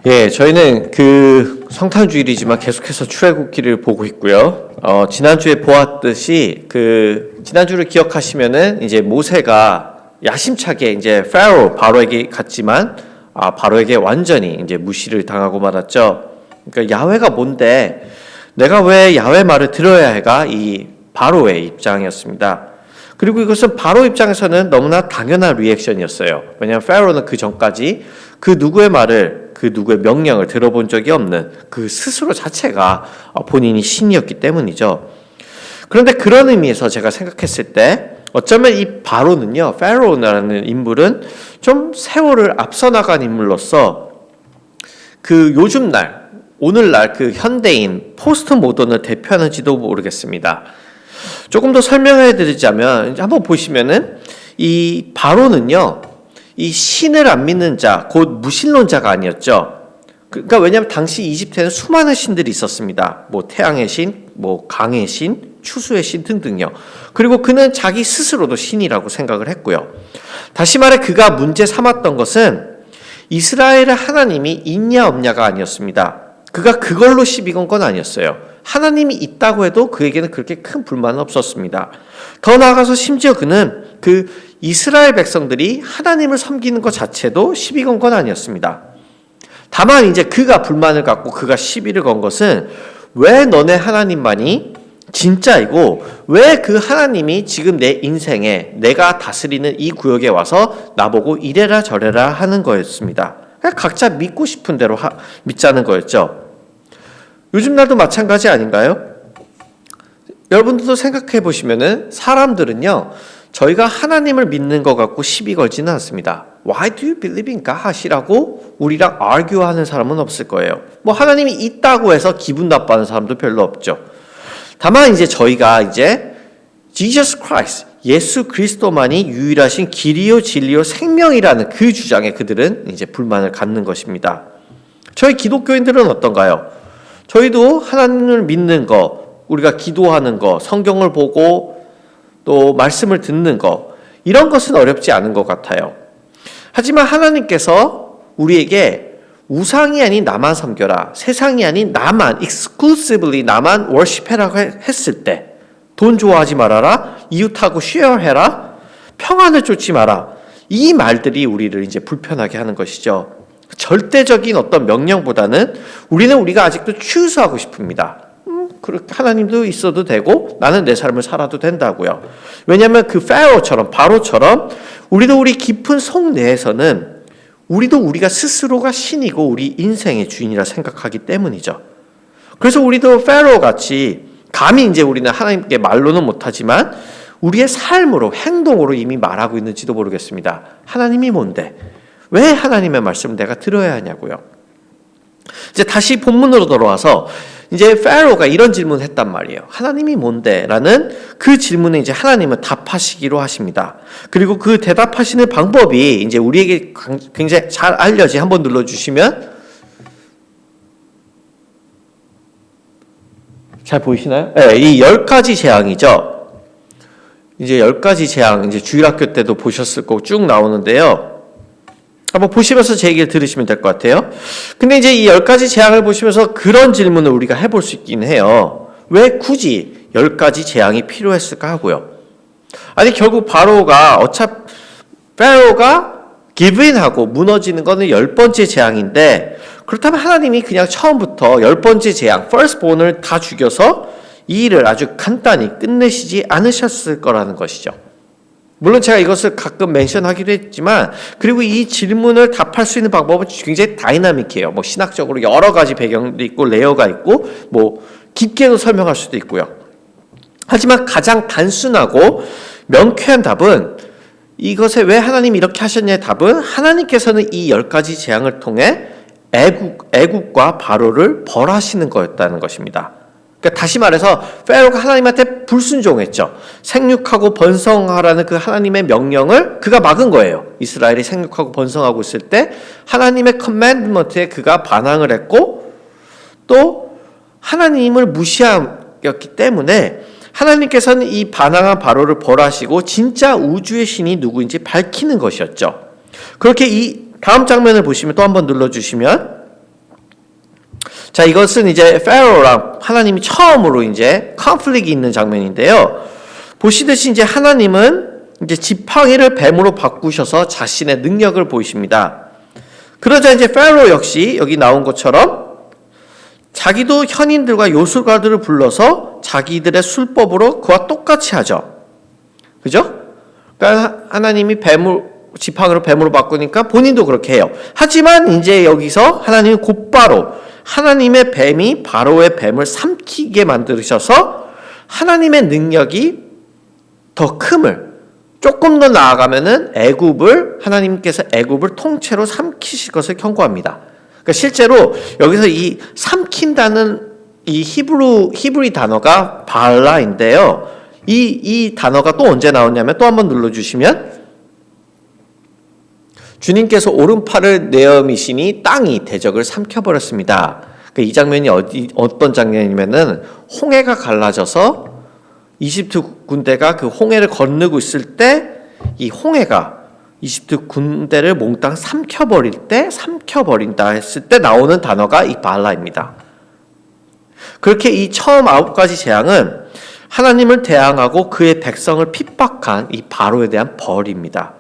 예, 저희는 그 성탄주일이지만 계속해서 출애굽기를 보고 있고요. 지난주에 보았듯이 지난주를 기억하시면은 이제 모세가 야심차게 이제 바로에게 갔지만 바로에게 완전히 이제 무시를 당하고 말았죠. 그러니까 야훼가 뭔데 내가 왜 야훼 말을 들어야 해가 이 바로의 입장이었습니다. 그리고 이것은 바로 입장에서는 너무나 당연한 리액션이었어요. 왜냐하면 파라오는 그 전까지 그 누구의 명령을 들어본 적이 없는 그 스스로 자체가 본인이 신이었기 때문이죠. 그런데 그런 의미에서 제가 생각했을 때 어쩌면 이 바로는요, 파라오라는 인물은 좀 세월을 앞서 나간 인물로서 그 오늘날 그 현대인 포스트 모던을 대표하는지도 모르겠습니다. 조금 더 설명해 드리자면 한번 보시면은 이 바로는요, 이 신을 안 믿는 자, 곧 무신론자가 아니었죠. 그러니까 왜냐하면 당시 이집트에는 수많은 신들이 있었습니다. 뭐 태양의 신, 뭐 강의 신, 추수의 신 등등요. 그리고 그는 자기 스스로도 신이라고 생각을 했고요. 다시 말해 그가 문제 삼았던 것은 이스라엘의 하나님이 있냐 없냐가 아니었습니다. 그가 그걸로 시비 건 건 아니었어요. 하나님이 있다고 해도 그에게는 그렇게 큰 불만은 없었습니다. 더 나아가서 심지어 그는 그 이스라엘 백성들이 하나님을 섬기는 것 자체도 시비 건 건 아니었습니다. 다만 이제 그가 불만을 갖고 그가 시비를 건 것은 왜 너네 하나님만이 진짜이고 왜 그 하나님이 지금 내 인생에 내가 다스리는 이 구역에 와서 나보고 이래라 저래라 하는 거였습니다. 각자 믿고 싶은 대로 믿자는 거였죠. 요즘 날도 마찬가지 아닌가요? 여러분들도 생각해 보시면은 사람들은요, 저희가 하나님을 믿는 것 같고 시비 걸지는 않습니다. Why do you believe in God이라고 우리랑 argue 하는 사람은 없을 거예요. 뭐 하나님이 있다고 해서 기분 나빠하는 사람도 별로 없죠. 다만 이제 저희가 이제 Jesus Christ, 예수 그리스도만이 유일하신 길이요 진리요 생명이라는 그 주장에 그들은 이제 불만을 갖는 것입니다. 저희 기독교인들은 어떤가요? 저희도 하나님을 믿는 거, 우리가 기도하는 거, 성경을 보고 또 말씀을 듣는 거, 이런 것은 어렵지 않은 것 같아요. 하지만 하나님께서 우리에게 우상이 아닌 나만 섬겨라, 세상이 아닌 나만, exclusively 나만 worship해라고 했을 때, 돈 좋아하지 말아라, 이웃하고 쉐어해라, 평안을 쫓지 마라, 이 말들이 우리를 이제 불편하게 하는 것이죠. 절대적인 어떤 명령보다는 우리가 아직도 추수하고 싶습니다. 그렇게 하나님도 있어도 되고 나는 내 삶을 살아도 된다고요. 왜냐하면 그 바로처럼 우리도 우리 깊은 속 내에서는 우리가 스스로가 신이고 우리 인생의 주인이라 생각하기 때문이죠. 그래서 우리도 파라오 같이 감히 이제 우리는 하나님께 말로는 못하지만 우리의 삶으로 행동으로 이미 말하고 있는지도 모르겠습니다. 하나님이 뭔데? 왜 하나님의 말씀을 내가 들어야 하냐고요. 이제 다시 본문으로 돌아와서 이제 파라오가 이런 질문을 했단 말이에요. 하나님이 뭔데? 라는 그 질문에 이제 하나님은 답하시기로 하십니다. 그리고 그 대답하시는 방법이 이제 우리에게 굉장히 잘 알려지. 한번 눌러주시면 잘 보이시나요? 네, 이 10가지 재앙이죠. 이제 10가지 재앙, 이제 주일학교 때도 보셨을 거고 쭉 나오는데요. 한번 보시면서 제 얘기를 들으시면 될 것 같아요. 근데 이제 이 10가지 재앙을 보시면서 그런 질문을 우리가 해볼 수 있긴 해요. 왜 굳이 10가지 재앙이 필요했을까 하고요. 아니, 결국 파라오가 give in 하고 무너지는 거는 10번째 재앙인데, 그렇다면 하나님이 그냥 처음부터 10번째 재앙, firstborn을 다 죽여서 이 일을 아주 간단히 끝내시지 않으셨을 거라는 것이죠. 물론 제가 이것을 가끔 멘션하기도 했지만, 그리고 이 질문을 답할 수 있는 방법은 굉장히 다이나믹해요. 뭐 신학적으로 여러 가지 배경도 있고 레이어가 있고 뭐 깊게도 설명할 수도 있고요. 하지만 가장 단순하고 명쾌한 답은, 이것에 왜 하나님이 이렇게 하셨냐의 답은, 하나님께서는 이 10가지 재앙을 통해 애국과 바로를 벌하시는 거였다는 것입니다. 그러니까 다시 말해서 파라오가 하나님한테 불순종했죠. 생육하고 번성하라는 그 하나님의 명령을 그가 막은 거예요. 이스라엘이 생육하고 번성하고 있을 때 하나님의 커맨드먼트에 그가 반항을 했고, 또 하나님을 무시하였기 때문에 하나님께서는 이 반항한 바로를 벌하시고 진짜 우주의 신이 누구인지 밝히는 것이었죠. 그렇게 이 다음 장면을 보시면 또 한번 눌러주시면 자, 이것은 이제 파라오랑 하나님이 처음으로 이제 컨플릭이 있는 장면인데요. 보시듯이 이제 하나님은 이제 지팡이를 뱀으로 바꾸셔서 자신의 능력을 보이십니다. 그러자 이제 파라오 역시 여기 나온 것처럼 자기도 현인들과 요술가들을 불러서 자기들의 술법으로 그와 똑같이 하죠. 그죠? 그러니까 하나님이 지팡이로 뱀으로 바꾸니까 본인도 그렇게 해요. 하지만 이제 여기서 하나님은 곧바로 하나님의 뱀이 바로의 뱀을 삼키게 만드셔서 하나님의 능력이 더 큼을 조금 더 나아가면은 하나님께서 애굽을 통째로 삼키실 것을 경고합니다. 그러니까 실제로 여기서 이 삼킨다는 이 히브리 단어가 발라인데요. 이 단어가 또 언제 나오냐면 또 한번 눌러주시면 주님께서 오른팔을 내어미시니 땅이 대적을 삼켜버렸습니다. 그러니까 이 장면이 어떤 장면이냐면은 홍해가 갈라져서 이집트 군대가 그 홍해를 건너고 있을 때 이 홍해가 이집트 군대를 몽땅 삼켜버린다 했을 때 나오는 단어가 이 발라입니다. 그렇게 이 처음 9가지 재앙은 하나님을 대항하고 그의 백성을 핍박한 이 바로에 대한 벌입니다.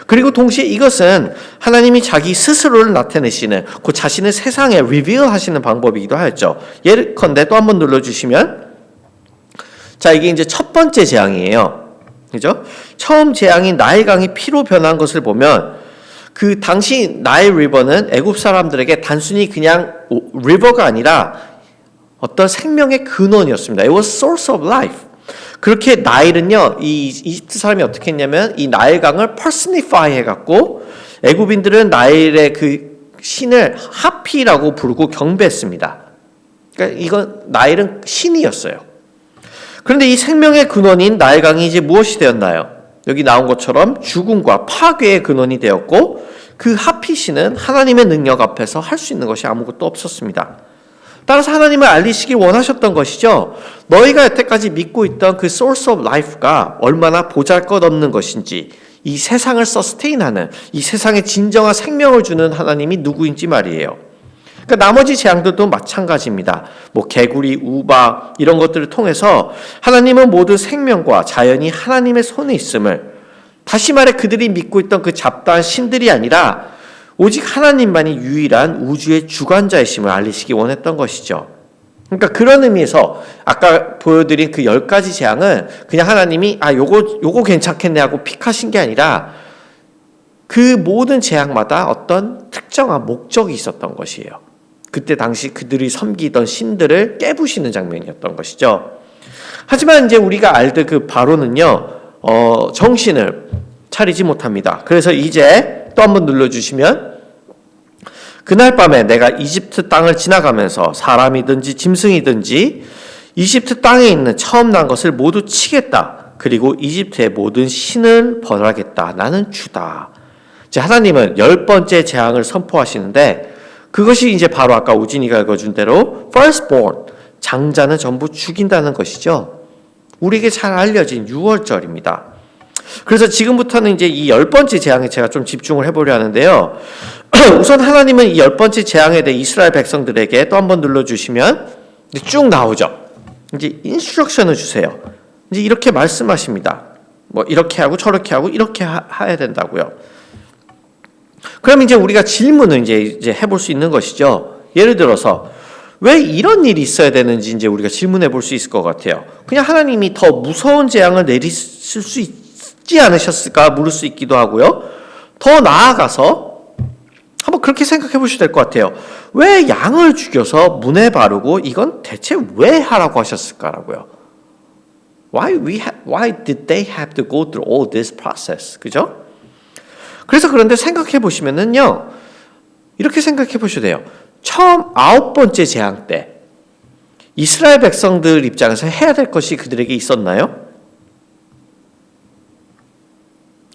그리고 동시에 이것은 하나님이 자기 스스로를 나타내시는 그 자신을 세상에 리빌하시는 방법이기도 하였죠. 예컨대 또 한번 눌러주시면 자, 이게 이제 첫 번째 재앙이에요. 그죠? 처음 재앙인 나일강이 피로 변한 것을 보면 그 당시 나일 리버는 애굽 사람들에게 단순히 그냥 리버가 아니라 어떤 생명의 근원이었습니다. It was source of life. 그렇게 나일은요, 이 이집트 사람이 어떻게 했냐면 이 나일강을 personify 해갖고 애굽인들은 나일의 그 신을 하피라고 부르고 경배했습니다. 그러니까 이건 나일은 신이었어요. 그런데 이 생명의 근원인 나일강이 이제 무엇이 되었나요? 여기 나온 것처럼 죽음과 파괴의 근원이 되었고 그 하피신은 하나님의 능력 앞에서 할 수 있는 것이 아무것도 없었습니다. 따라서 하나님을 알리시길 원하셨던 것이죠. 너희가 여태까지 믿고 있던 그 source of life가 얼마나 보잘것없는 것인지, 이 세상을 서스테인하는, 이 세상에 진정한 생명을 주는 하나님이 누구인지 말이에요. 그러니까 나머지 재앙들도 마찬가지입니다. 뭐 개구리, 우박 이런 것들을 통해서 하나님은 모든 생명과 자연이 하나님의 손에 있음을, 다시 말해 그들이 믿고 있던 그 잡다한 신들이 아니라 오직 하나님만이 유일한 우주의 주관자이심을 알리시기 원했던 것이죠. 그러니까 그런 의미에서 아까 보여드린 그 10가지 재앙은 그냥 하나님이 요거 괜찮겠네 하고 픽하신 게 아니라 그 모든 재앙마다 어떤 특정한 목적이 있었던 것이에요. 그때 당시 그들이 섬기던 신들을 깨부시는 장면이었던 것이죠. 하지만 이제 우리가 알던 그 바로는요, 정신을 차리지 못합니다. 그래서 이제 또 한번 눌러주시면 그날 밤에 내가 이집트 땅을 지나가면서 사람이든지 짐승이든지 이집트 땅에 있는 처음 난 것을 모두 치겠다. 그리고 이집트의 모든 신을 벌하겠다. 나는 주다. 이제 하나님은 10번째 재앙을 선포하시는데 그것이 이제 바로 아까 우진이가 읽어준 대로 firstborn, 장자는 전부 죽인다는 것이죠. 우리에게 잘 알려진 6월절입니다. 그래서 지금부터는 이제 이 10번째 재앙에 제가 좀 집중을 해보려 하는데요. 우선 하나님은 이 10번째 재앙에 대해 이스라엘 백성들에게 또 한번 눌러주시면 쭉 나오죠. 이제 인스트럭션을 주세요. 이제 이렇게 말씀하십니다. 뭐 이렇게 하고 저렇게 하고 이렇게 해야 된다고요. 그럼 이제 우리가 질문을 이제 해볼 수 있는 것이죠. 예를 들어서 왜 이런 일이 있어야 되는지 이제 우리가 질문해 볼 수 있을 것 같아요. 그냥 하나님이 더 무서운 재앙을 내리실 수 있지 않으셨을까 물을 수 있기도 하고요. 더 나아가서 한번 그렇게 생각해 보셔도 될 것 같아요. 왜 양을 죽여서 문에 바르고 이건 대체 왜 하라고 하셨을까라고요. Why did they have to go through all this process? 그죠? 그래서 그런데 생각해 보시면은요, 이렇게 생각해 보셔도 돼요. 처음 9번째 재앙 때 이스라엘 백성들 입장에서 해야 될 것이 그들에게 있었나요?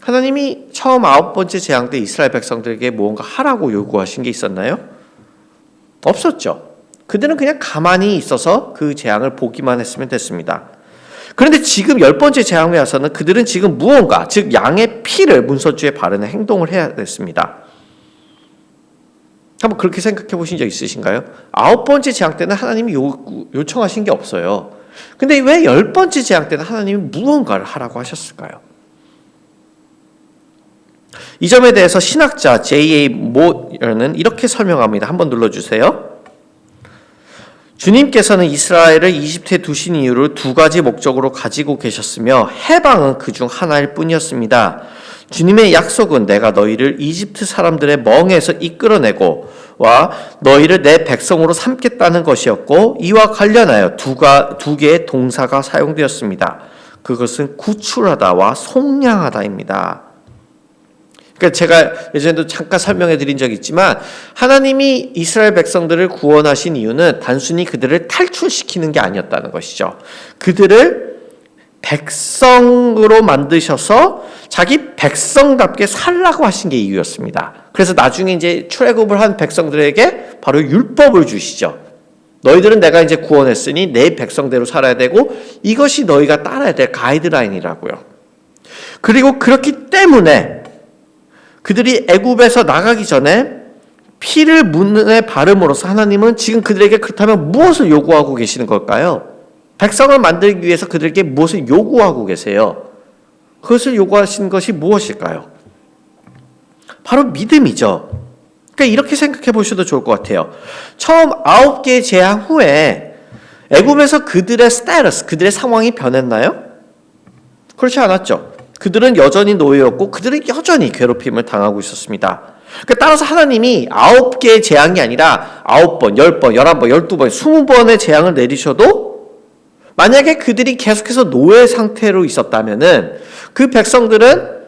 하나님이 처음 9번째 재앙 때 이스라엘 백성들에게 무언가 하라고 요구하신 게 있었나요? 없었죠. 그들은 그냥 가만히 있어서 그 재앙을 보기만 했으면 됐습니다. 그런데 지금 10번째 재앙에 와서는 그들은 지금 무언가, 즉 양의 피를 문서주에 바르는 행동을 해야 됐습니다. 한번 그렇게 생각해 보신 적 있으신가요? 9번째 재앙 때는 하나님이 요청하신 게 없어요. 근데 왜 10번째 재앙 때는 하나님이 무언가를 하라고 하셨을까요? 이 점에 대해서 신학자 J.A. 모어는 이렇게 설명합니다. 한번 눌러주세요. 주님께서는 이스라엘을 이집트에 두신 이유를 두 가지 목적으로 가지고 계셨으며 해방은 그중 하나일 뿐이었습니다. 주님의 약속은 내가 너희를 이집트 사람들의 멍에서 이끌어내고 와 너희를 내 백성으로 삼겠다는 것이었고 이와 관련하여 두 개의 동사가 사용되었습니다. 그것은 구출하다와 속량하다입니다. 그러니까 제가 예전에도 잠깐 설명해 드린 적이 있지만 하나님이 이스라엘 백성들을 구원하신 이유는 단순히 그들을 탈출시키는 게 아니었다는 것이죠. 그들을 백성으로 만드셔서 자기 백성답게 살라고 하신 게 이유였습니다. 그래서 나중에 이제 출애굽을 한 백성들에게 바로 율법을 주시죠. 너희들은 내가 이제 구원했으니 내 백성대로 살아야 되고 이것이 너희가 따라야 될 가이드라인이라고요. 그리고 그렇기 때문에 그들이 애굽에서 나가기 전에 피를 문에 바름으로써 하나님은 지금 그들에게 그렇다면 무엇을 요구하고 계시는 걸까요? 백성을 만들기 위해서 그들에게 무엇을 요구하고 계세요? 그것을 요구하신 것이 무엇일까요? 바로 믿음이죠. 그러니까 이렇게 생각해 보셔도 좋을 것 같아요. 처음 9개의 재앙 후에 애굽에서 그들의 스테이터스, 그들의 상황이 변했나요? 그렇지 않았죠. 그들은 여전히 노예였고 그들은 여전히 괴롭힘을 당하고 있었습니다. 그러니까 따라서 하나님이 9개의 재앙이 아니라 9번, 10번, 11번, 12번, 20번의 재앙을 내리셔도 만약에 그들이 계속해서 노예 상태로 있었다면은 그 백성들은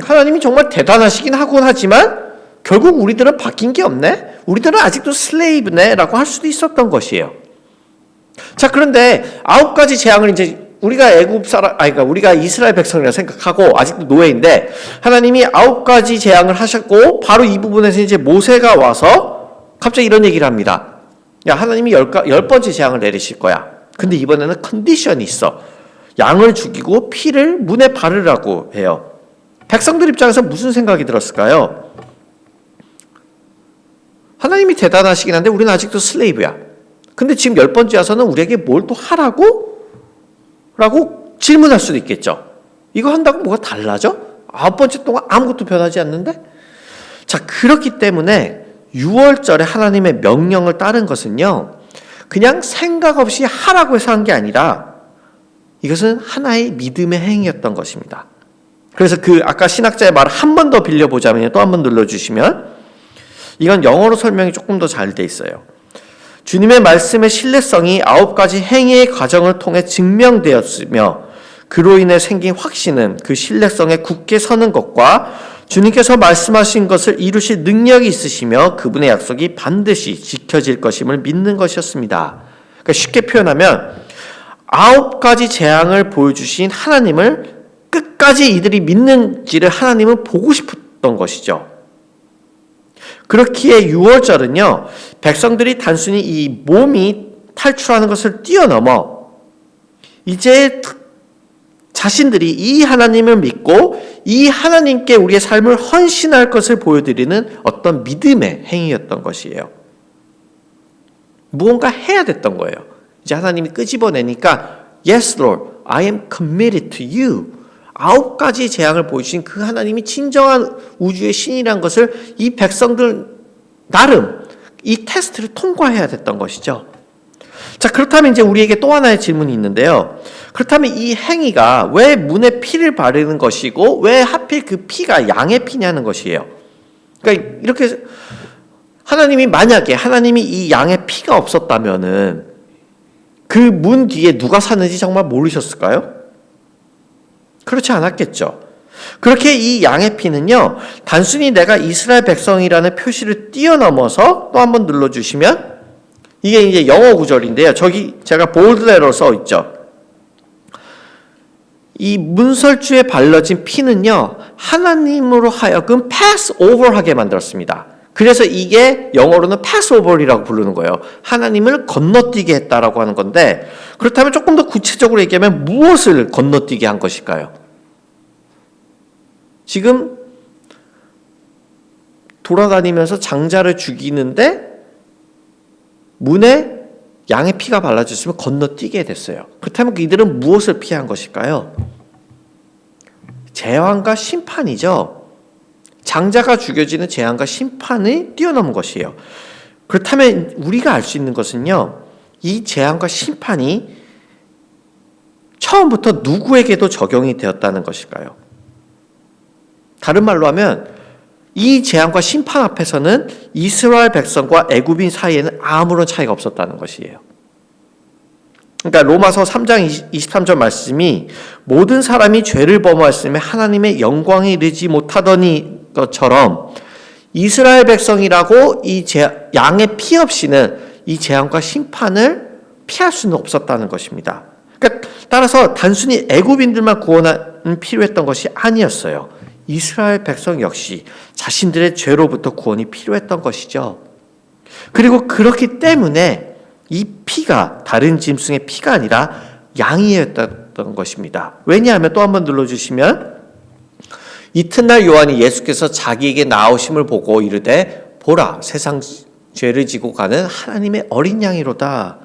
하나님이 정말 대단하시긴 하곤 하지만 결국 우리들은 바뀐 게 없네? 우리들은 아직도 슬레이브네? 라고 할 수도 있었던 것이에요. 자, 그런데 9가지 재앙을 이제 우리가 그러니까 우리가 이스라엘 백성이라 생각하고 아직도 노예인데 하나님이 9가지 재앙을 하셨고 바로 이 부분에서 이제 모세가 와서 갑자기 이런 얘기를 합니다. 야, 하나님이 10번째 재앙을 내리실 거야. 근데 이번에는 컨디션이 있어. 양을 죽이고 피를 문에 바르라고 해요. 백성들 입장에서 무슨 생각이 들었을까요? 하나님이 대단하시긴 한데 우리는 아직도 슬레이브야. 근데 지금 10번째 와서는 우리에게 뭘 또 하라고? 라고 질문할 수도 있겠죠. 이거 한다고 뭐가 달라져? 9번째 동안 아무것도 변하지 않는데? 자, 그렇기 때문에 6월절에 하나님의 명령을 따른 것은요, 그냥 생각 없이 하라고 해서 한 게 아니라 이것은 하나의 믿음의 행위였던 것입니다. 그래서 아까 신학자의 말을 한 번 더 빌려보자면 또 한 번 눌러주시면 이건 영어로 설명이 조금 더 잘 돼 있어요. 주님의 말씀의 신뢰성이 9가지 행위의 과정을 통해 증명되었으며 그로 인해 생긴 확신은 그 신뢰성에 굳게 서는 것과 주님께서 말씀하신 것을 이루실 능력이 있으시며 그분의 약속이 반드시 지켜질 것임을 믿는 것이었습니다. 그러니까 쉽게 표현하면 9가지 재앙을 보여주신 하나님을 끝까지 이들이 믿는지를 하나님은 보고 싶었던 것이죠. 그렇기에 6월절은요, 백성들이 단순히 이 몸이 탈출하는 것을 뛰어넘어 이제 자신들이 이 하나님을 믿고 이 하나님께 우리의 삶을 헌신할 것을 보여드리는 어떤 믿음의 행위였던 것이에요. 무언가 해야 됐던 거예요. 이제 하나님이 끄집어내니까 Yes, Lord, I am committed to you. 9가지 재앙을 보여주신 그 하나님이 진정한 우주의 신이란 것을 이 백성들 나름 이 테스트를 통과해야 됐던 것이죠. 자, 그렇다면 이제 우리에게 또 하나의 질문이 있는데요. 그렇다면 이 행위가 왜 문에 피를 바르는 것이고 왜 하필 그 피가 양의 피냐는 것이에요. 그러니까 이렇게 만약에 하나님이 이 양의 피가 없었다면은 그 문 뒤에 누가 사는지 정말 모르셨을까요? 그렇지 않았겠죠. 그렇게 이 양의 피는요, 단순히 내가 이스라엘 백성이라는 표시를 뛰어넘어서 또 한번 눌러주시면 이게 이제 영어 구절인데요. 저기 제가 볼드레로 써 있죠. 이 문설주에 발라진 피는요, 하나님으로 하여금 패스 오버하게 만들었습니다. 그래서 이게 영어로는 패스오버이라고 부르는 거예요. 하나님을 건너뛰게 했다라고 하는 건데, 그렇다면 조금 더 구체적으로 얘기하면 무엇을 건너뛰게 한 것일까요? 지금 돌아다니면서 장자를 죽이는데 문에 양의 피가 발라졌으면 건너뛰게 됐어요. 그렇다면 이들은 무엇을 피한 것일까요? 재앙과 심판이죠. 장자가 죽여지는 재앙과 심판을 뛰어넘은 것이에요. 그렇다면 우리가 알 수 있는 것은요, 이 재앙과 심판이 처음부터 누구에게도 적용이 되었다는 것일까요? 다른 말로 하면 이 재앙과 심판 앞에서는 이스라엘 백성과 애굽인 사이에는 아무런 차이가 없었다는 것이에요. 그러니까 로마서 3장 23절 말씀이 모든 사람이 죄를 범하였으며 하나님의 영광에 이르지 못하더니 것처럼 이스라엘 백성이라고 이 양의 피 없이는 이 재앙과 심판을 피할 수는 없었다는 것입니다. 그러니까 따라서 단순히 애굽인들만 구원은 필요했던 것이 아니었어요. 이스라엘 백성 역시 자신들의 죄로부터 구원이 필요했던 것이죠. 그리고 그렇기 때문에 이 피가 다른 짐승의 피가 아니라 양이었던 것입니다. 왜냐하면 또 한번 눌러주시면 이튿날 요한이 예수께서 자기에게 나오심을 보고 이르되 보라 세상 죄를 지고 가는 하나님의 어린 양이로다.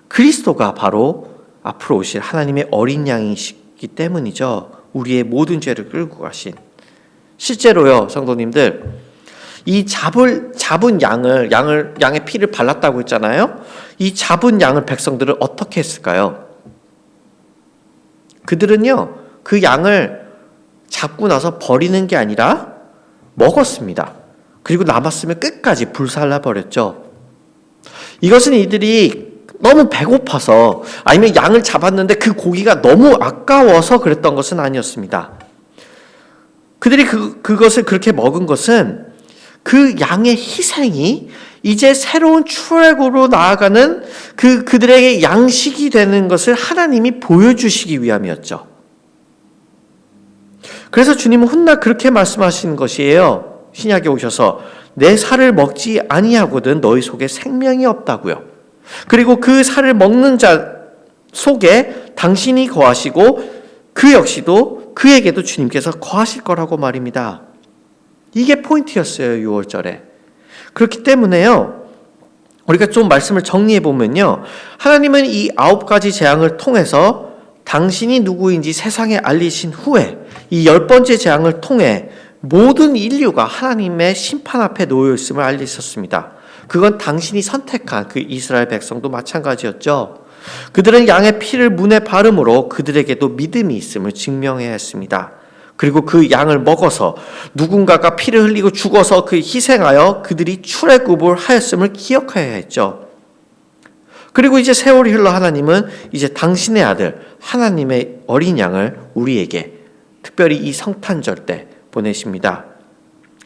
그리스도가 바로 앞으로 오실 하나님의 어린 양이시기 때문이죠. 우리의 모든 죄를 끌고 가신. 실제로요, 성도님들, 이 잡은 양의 피를 발랐다고 했잖아요. 이 잡은 양을 백성들은 어떻게 했을까요? 그들은요, 그 양을 잡고 나서 버리는 게 아니라 먹었습니다. 그리고 남았으면 끝까지 불살라 버렸죠. 이것은 이들이 너무 배고파서 아니면 양을 잡았는데 그 고기가 너무 아까워서 그랬던 것은 아니었습니다. 그들이 그것을 그렇게 먹은 것은 그 양의 희생이 이제 새로운 출애굽으로 나아가는 그들에게 양식이 되는 것을 하나님이 보여주시기 위함이었죠. 그래서 주님은 훗날 그렇게 말씀하시는 것이에요. 신약에 오셔서 내 살을 먹지 아니하거든 너희 속에 생명이 없다고요. 그리고 그 살을 먹는 자 속에 당신이 거하시고 그 역시도 그에게도 주님께서 거하실 거라고 말입니다. 이게 포인트였어요. 6월절에. 그렇기 때문에요. 우리가 좀 말씀을 정리해 보면요. 하나님은 이 9가지 재앙을 통해서 당신이 누구인지 세상에 알리신 후에 이 10번째 재앙을 통해 모든 인류가 하나님의 심판 앞에 놓여 있음을 알리셨습니다. 그건 당신이 선택한 그 이스라엘 백성도 마찬가지였죠. 그들은 양의 피를 문에 바름으로 그들에게도 믿음이 있음을 증명해야 했습니다. 그리고 그 양을 먹어서 누군가가 피를 흘리고 죽어서 그 희생하여 그들이 출애굽을 하였음을 기억해야 했죠. 그리고 이제 세월이 흘러 하나님은 이제 당신의 아들 하나님의 어린 양을 우리에게 특별히 이 성탄절 때 보내십니다.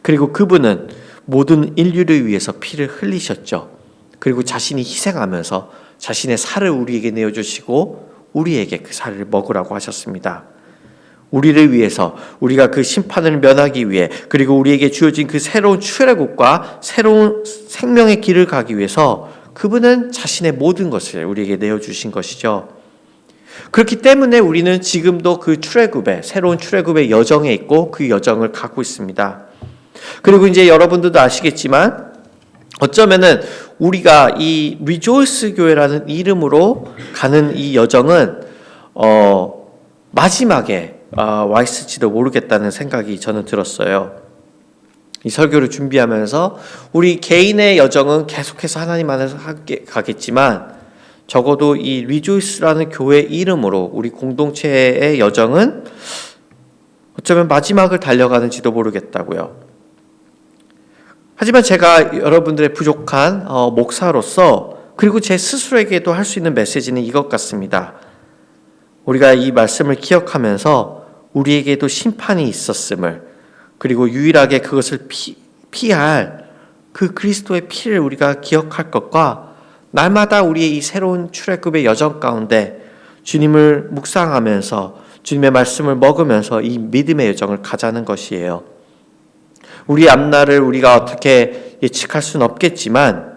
그리고 그분은 모든 인류를 위해서 피를 흘리셨죠. 그리고 자신이 희생하면서 자신의 살을 우리에게 내어주시고 우리에게 그 살을 먹으라고 하셨습니다. 우리를 위해서 우리가 그 심판을 면하기 위해 그리고 우리에게 주어진 그 새로운 출애굽과 새로운 생명의 길을 가기 위해서 그분은 자신의 모든 것을 우리에게 내어주신 것이죠. 그렇기 때문에 우리는 지금도 그 새로운 출애굽의 여정에 있고 그 여정을 가고 있습니다. 그리고 이제 여러분들도 아시겠지만 어쩌면은 우리가 이 리조이스 교회라는 이름으로 가는 이 여정은 마지막에 와 있을지도 모르겠다는 생각이 저는 들었어요. 이 설교를 준비하면서 우리 개인의 여정은 계속해서 하나님 안에서 가겠지만 적어도 이 리조이스라는 교회 이름으로 우리 공동체의 여정은 어쩌면 마지막을 달려가는지도 모르겠다고요. 하지만 제가 여러분들의 부족한 목사로서 그리고 제 스스로에게도 할 수 있는 메시지는 이것 같습니다. 우리가 이 말씀을 기억하면서 우리에게도 심판이 있었음을 그리고 유일하게 그것을 피할 그 그리스도의 피를 우리가 기억할 것과 날마다 우리의 이 새로운 출애굽의 여정 가운데 주님을 묵상하면서 주님의 말씀을 먹으면서 이 믿음의 여정을 가자는 것이에요. 우리 앞날을 우리가 어떻게 예측할 수는 없겠지만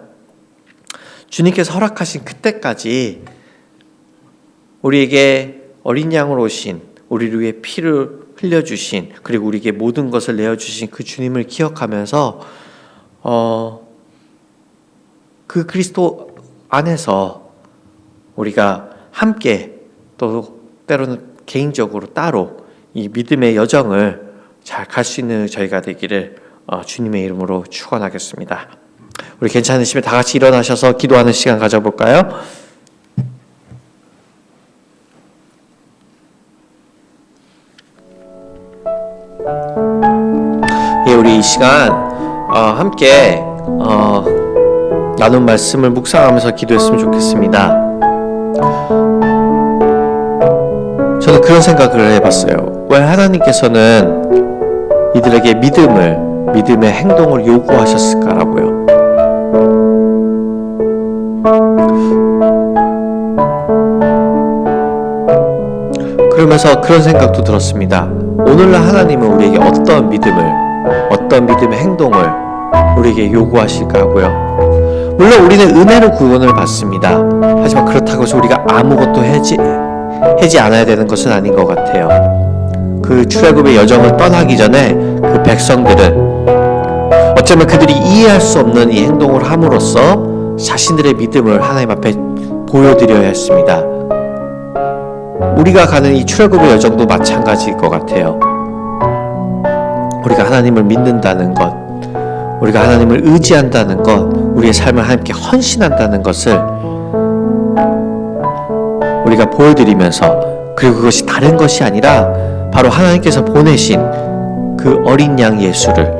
주님께서 허락하신 그때까지 우리에게 어린 양으로 오신 우리를 위해 피를 흘려주신 그리고 우리에게 모든 것을 내어주신 그 주님을 기억하면서 그 그리스도 안에서 우리가 함께 또 때로는 개인적으로 따로 이 믿음의 여정을 잘 갈 수 있는 저희가 되기를 주님의 이름으로 축원하겠습니다. 우리 괜찮으시면 다 같이 일어나셔서 기도하는 시간 가져볼까요? 예, 우리 이 시간 함께 나눈 말씀을 묵상하면서 기도했으면 좋겠습니다. 저는 그런 생각을 해봤어요. 왜 하나님께서는 이들에게 믿음의 행동을 요구하셨을까라고요. 그러면서 그런 생각도 들었습니다. 오늘날 하나님은 우리에게 어떤 믿음의 행동을 우리에게 요구하실까 하고요. 물론 우리는 은혜로 구원을 받습니다. 하지만 그렇다고 해서 우리가 아무것도 하지 않아야 되는 것은 아닌 것 같아요. 그 출애굽의 여정을 떠나기 전에 그 백성들은 어쩌면 그들이 이해할 수 없는 이 행동을 함으로써 자신들의 믿음을 하나님 앞에 보여드려야 했습니다. 우리가 가는 이 출애굽의 여정도 마찬가지일 것 같아요. 우리가 하나님을 믿는다는 것, 우리가 하나님을 의지한다는 것, 우리의 삶을 하나님께 헌신한다는 것을 우리가 보여드리면서, 그리고 그것이 다른 것이 아니라 바로 하나님께서 보내신 그 어린 양 예수를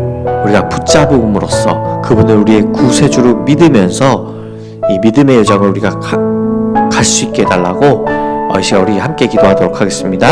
우리가 붙잡음으로써 그분을 우리의 구세주로 믿으면서 이 믿음의 여정을 우리가 갈 수 있게 해달라고 이 시간 우리 함께 기도하도록 하겠습니다.